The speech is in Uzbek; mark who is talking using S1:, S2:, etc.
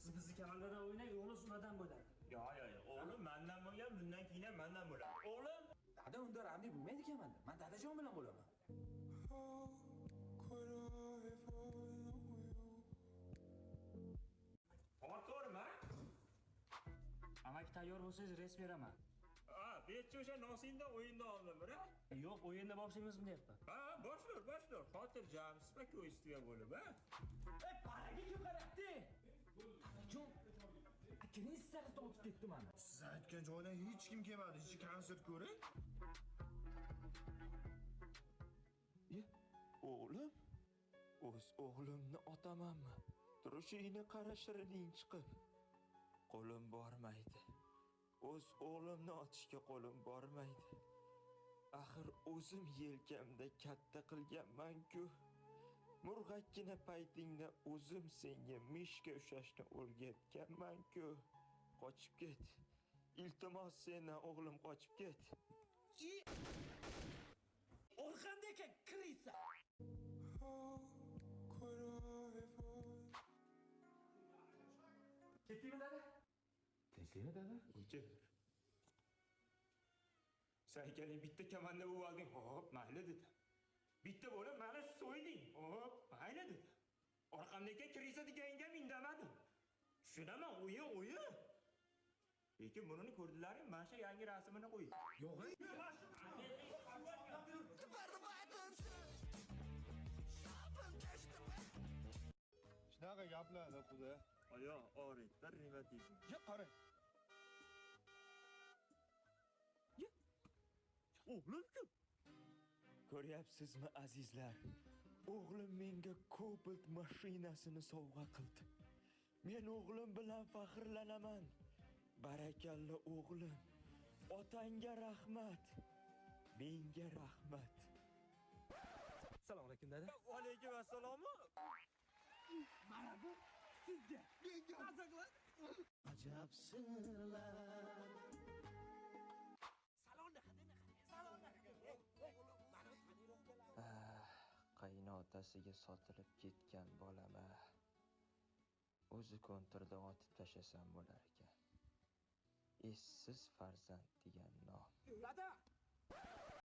S1: Siz bizni kamallardan o'ynang, o'g'lim sunadan bo'ladi.
S2: Yo, o'g'lim mendan bo'lgan, bundan keyin ham mendan bo'ladi. O'g'lim,
S3: Dada unda Ramli bo'lmaydi kamanda. Men dadajon bilan bo'laman.
S2: to'g'rimi?
S1: Amaki tayyor bo'lsangiz res beraman.
S2: Ha, betchi o'sha Nosinda o'yinda oldim, bura.
S1: Yo'q, o'yinda boshlaymiz deyapman.
S2: Ha, boshlar. Xotirjam, spokойствие bo'lib, ha.
S3: Paraga kim qarabdi? Dadajon, aktrisa tortib ketdi meni.
S4: Siz aytgan joydan hech kim kelmadi. Hech konsert ko'ring.
S5: O'g'lim? O'z o'g'limni otamanmi? Turishingni qara shirining chiqib. Qo'lim bormaydi. O'z o'g'limni otishga qo'lim bormaydi. Axir o'zim yelkamda katta qilganman-ku. Murg'akkina paytingda o'zim senga mishka ushashni o'rgatganman-ku. Qochib ket. Iltimos sendan o'g'lim qochib ket.
S3: Orqandagi krisa. Ketdingmi dada? Tinchlikmi dada?
S2: O'chir. Sen keling bitta kamanda bo'lib olding. Hop, mayli dedi. Bitta bo'lib meni so'yding. Hop, mayli dedi. Orqamdagi kirisa deganga indamadim. Tushunaman, o'yin. Lekin bunini ko'rdilaring, mana shu yangi rasmini qo'y.
S4: Yo'q. Shunaqa gaplarni quda.
S2: Oyoq og'riydi, revmatizm.
S4: Ya qara.
S2: O'g'lim-ku.
S5: Ko'ryapsizmi azizlar? O'g'lim menga Cobalt mashinasini sovg'a qildi. Men o'g'lim bilan faxrlanaman. Barakalla o'g'lim. Otangga rahmat. Menga rahmat.
S3: Assalomu alaykum dada.
S2: Va alaykum assalom.
S3: Mana bu sizga. Menga. Ajab sirlar.
S5: Qaynotasiga sotilib ketgan bolama o'zi kontirda otib tashlasam bo'lar ekan. Essiz farzand degan nom.
S3: Dada,